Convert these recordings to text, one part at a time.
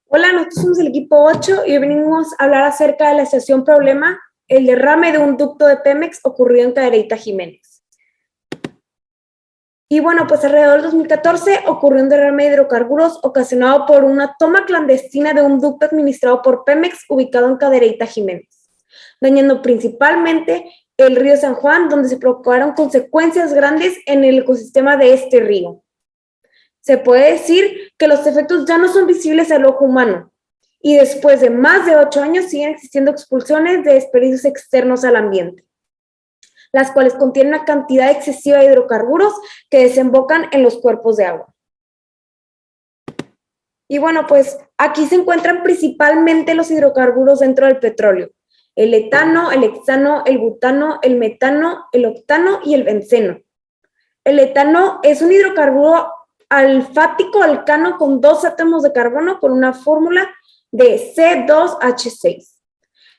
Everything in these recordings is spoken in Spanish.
Hola, nosotros somos el equipo 8 y hoy venimos a hablar acerca de la estación problema, el derrame de un ducto de Pemex ocurrido en Cadereyta Jiménez. Y bueno, pues alrededor del 2014 ocurrió un derrame de hidrocarburos ocasionado por una toma clandestina de un ducto administrado por Pemex ubicado en Cadereyta Jiménez, dañando principalmente el río San Juan, donde se provocaron consecuencias grandes en el ecosistema de este río. Se puede decir que los efectos ya no son visibles al ojo humano y después de más de 8 años siguen existiendo expulsiones de desperdicios externos al ambiente, las cuales contienen una cantidad excesiva de hidrocarburos que desembocan en los cuerpos de agua. Y bueno, pues aquí se encuentran principalmente los hidrocarburos dentro del petróleo: el etano, el hexano, el butano, el metano, el octano y el benceno. El etano es un hidrocarburo alfático alcano con 2 átomos de carbono con una fórmula de C2H6.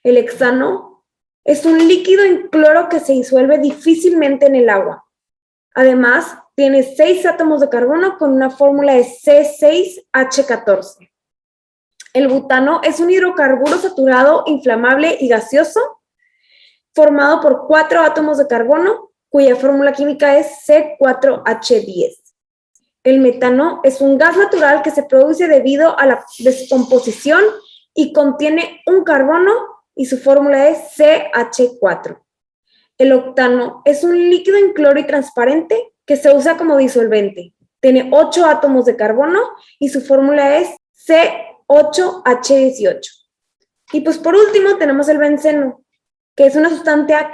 El hexano es un líquido incloro que se disuelve difícilmente en el agua. Además, tiene 6 átomos de carbono con una fórmula de C6H14. El butano es un hidrocarburo saturado, inflamable y gaseoso formado por 4 átomos de carbono cuya fórmula química es C4H10. El metano es un gas natural que se produce debido a la descomposición y contiene un carbono y su fórmula es CH4. El octano es un líquido incoloro y transparente que se usa como disolvente. Tiene 8 átomos de carbono y su fórmula es C8H18. Y pues por último tenemos el benceno, que es una sustancia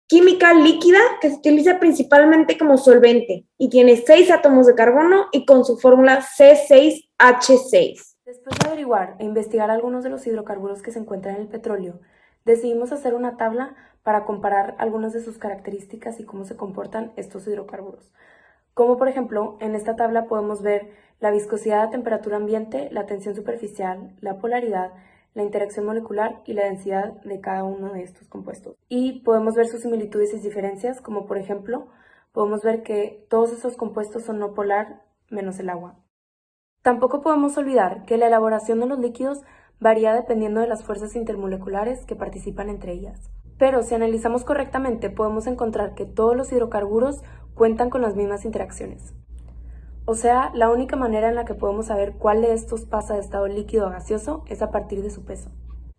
química líquida que se utiliza principalmente como solvente y tiene 6 átomos de carbono y con su fórmula C6H6. Después de averiguar e investigar algunos de los hidrocarburos que se encuentran en el petróleo, decidimos hacer una tabla para comparar algunas de sus características y cómo se comportan estos hidrocarburos. Como por ejemplo, en esta tabla podemos ver la viscosidad a temperatura ambiente, la tensión superficial, la polaridad, la interacción molecular y la densidad de cada uno de estos compuestos. Y podemos ver sus similitudes y diferencias, como por ejemplo, podemos ver que todos estos compuestos son no polar menos el agua. Tampoco podemos olvidar que la elaboración de los líquidos varía dependiendo de las fuerzas intermoleculares que participan entre ellas. Pero si analizamos correctamente, podemos encontrar que todos los hidrocarburos cuentan con las mismas interacciones. O sea, la única manera en la que podemos saber cuál de estos pasa de estado líquido a gaseoso es a partir de su peso.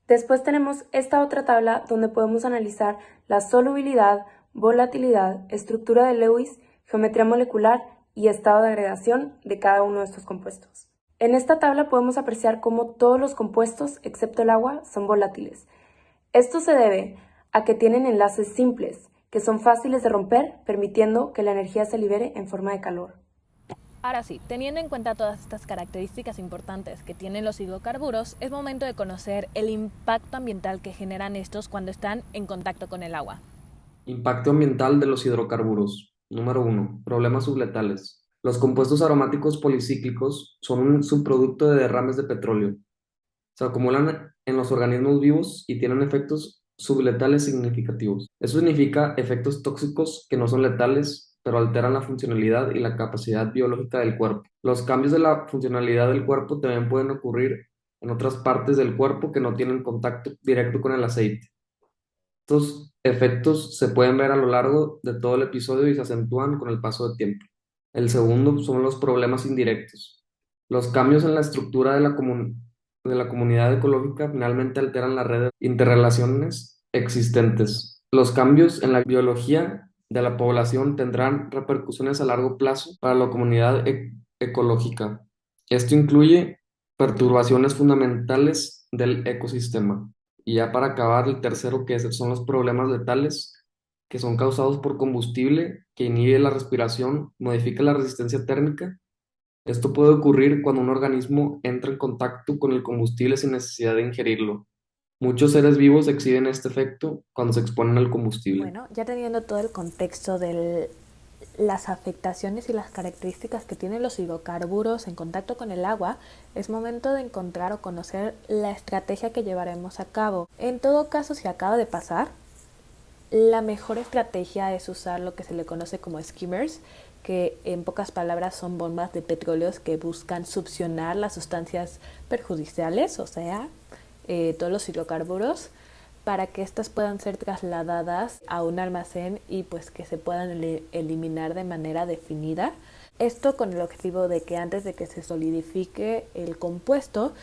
Después tenemos esta otra tabla donde podemos analizar la solubilidad, volatilidad, estructura de Lewis, geometría molecular y estado de agregación de cada uno de estos compuestos. En esta tabla podemos apreciar cómo todos los compuestos, excepto el agua, son volátiles. Esto se debe a que tienen enlaces simples, que son fáciles de romper, permitiendo que la energía se libere en forma de calor. Ahora sí, teniendo en cuenta todas estas características importantes que tienen los hidrocarburos, es momento de conocer el impacto ambiental que generan estos cuando están en contacto con el agua. Impacto ambiental de los hidrocarburos. Número 1. Problemas subletales. Los compuestos aromáticos policíclicos son un subproducto de derrames de petróleo. Se acumulan en los organismos vivos y tienen efectos subletales significativos. Eso significa efectos tóxicos que no son letales, pero alteran la funcionalidad y la capacidad biológica del cuerpo. Los cambios de la funcionalidad del cuerpo también pueden ocurrir en otras partes del cuerpo que no tienen contacto directo con el aceite. Estos efectos se pueden ver a lo largo de todo el episodio y se acentúan con el paso del tiempo. El segundo son los problemas indirectos. Los cambios en la estructura de la comunidad ecológica finalmente alteran la red de interrelaciones existentes. Los cambios en la biología de la población tendrán repercusiones a largo plazo para la comunidad ecológica. Esto incluye perturbaciones fundamentales del ecosistema. Y ya para acabar, el tercero son los problemas letales, que son causados por combustible que inhibe la respiración, modifica la resistencia térmica. Esto puede ocurrir cuando un organismo entra en contacto con el combustible sin necesidad de ingerirlo. Muchos seres vivos exhiben este efecto cuando se exponen al combustible. Bueno, ya teniendo todo el contexto de las afectaciones y las características que tienen los hidrocarburos en contacto con el agua, es momento de encontrar o conocer la estrategia que llevaremos a cabo. En todo caso, si acaba de pasar, la mejor estrategia es usar lo que se le conoce como skimmers, que en pocas palabras son bombas de petróleos que buscan succionar las sustancias perjudiciales, o sea, todos los hidrocarburos, para que éstas puedan ser trasladadas a un almacén y pues que se puedan eliminar de manera definida. Esto con el objetivo de que antes de que se solidifique el compuesto,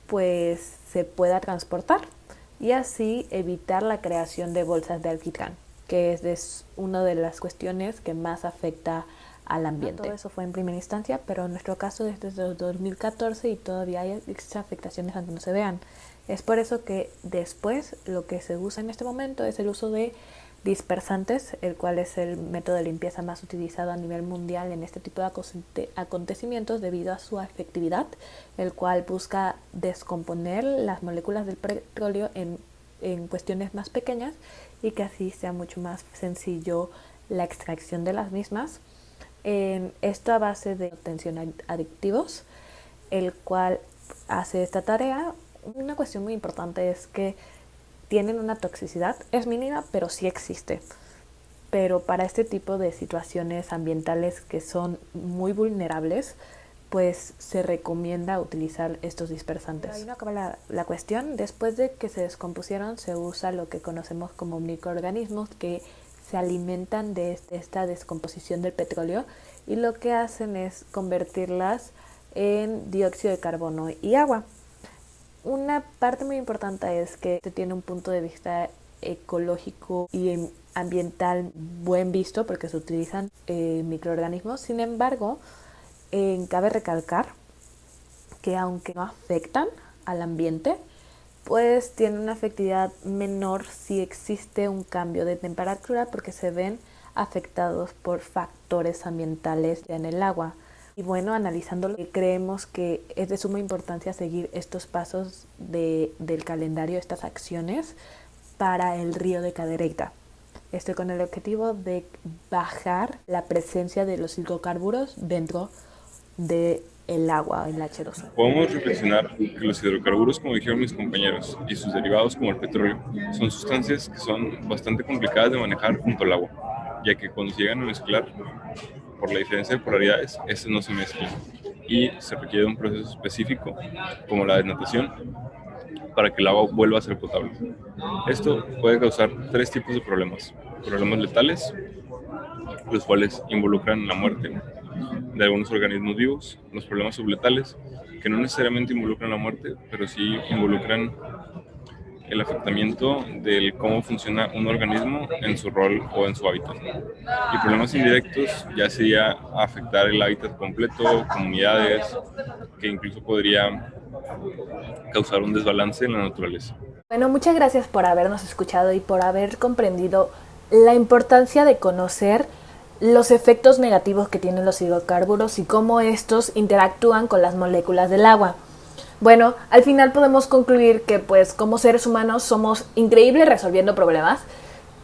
pues se pueda transportar y así evitar la creación de bolsas de alquitrán, que es una de las cuestiones que más afecta al ambiente. Todo eso fue en primera instancia, pero en nuestro caso es desde 2014 y todavía hay afectaciones aunque no se vean. Es por eso que después lo que se usa en este momento es el uso de dispersantes, el cual es el método de limpieza más utilizado a nivel mundial en este tipo de acontecimientos debido a su efectividad, el cual busca descomponer las moléculas del petróleo en cuestiones más pequeñas y que así sea mucho más sencillo la extracción de las mismas. Esto a base de tensión adictivos, el cual hace esta tarea. Una cuestión muy importante es que tienen una toxicidad, es mínima, pero sí existe. Pero para este tipo de situaciones ambientales que son muy vulnerables, pues se recomienda utilizar estos dispersantes. Ahí no acaba la cuestión. Después de que se descompusieron, se usa lo que conocemos como microorganismos que se alimentan de esta descomposición del petróleo y lo que hacen es convertirlas en dióxido de carbono y agua. Una parte muy importante es que se tiene un punto de vista ecológico y ambiental buen visto porque se utilizan microorganismos. Sin embargo, cabe recalcar que aunque no afectan al ambiente, pues tienen una efectividad menor si existe un cambio de temperatura porque se ven afectados por factores ambientales en el agua. Y bueno, analizándolo, creemos que es de suma importancia seguir estos pasos del calendario, estas acciones para el río de Cadereyta. Esto con el objetivo de bajar la presencia de los hidrocarburos dentro del agua, el H2O. Podemos reflexionar que los hidrocarburos, como dijeron mis compañeros, y sus derivados como el petróleo, son sustancias que son bastante complicadas de manejar junto al agua, ya que cuando se llegan a mezclar, por la diferencia de polaridades, estos no se mezclan y se requiere un proceso específico como la desnatación para que el agua vuelva a ser potable. Esto puede causar tres tipos de problemas letales, los cuales involucran la muerte de algunos organismos vivos, los problemas subletales, que no necesariamente involucran la muerte, pero sí involucran el afectamiento del cómo funciona un organismo en su rol o en su hábitat. Y problemas indirectos ya sería afectar el hábitat completo, comunidades, que incluso podría causar un desbalance en la naturaleza. Bueno, muchas gracias por habernos escuchado y por haber comprendido la importancia de conocer los efectos negativos que tienen los hidrocarburos y cómo estos interactúan con las moléculas del agua. Bueno, al final podemos concluir que pues como seres humanos somos increíbles resolviendo problemas,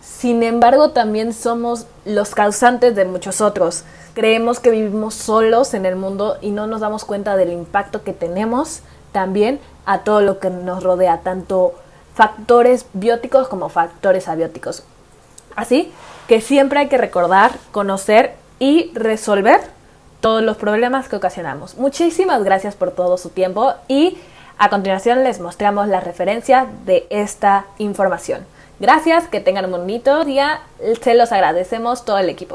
sin embargo también somos los causantes de muchos otros. Creemos que vivimos solos en el mundo y no nos damos cuenta del impacto que tenemos también a todo lo que nos rodea, tanto factores bióticos como factores abióticos. Así que siempre hay que recordar, conocer y resolver todos los problemas que ocasionamos. Muchísimas gracias por todo su tiempo y a continuación les mostramos la referencia de esta información. Gracias, que tengan un bonito día, se los agradecemos todo el equipo.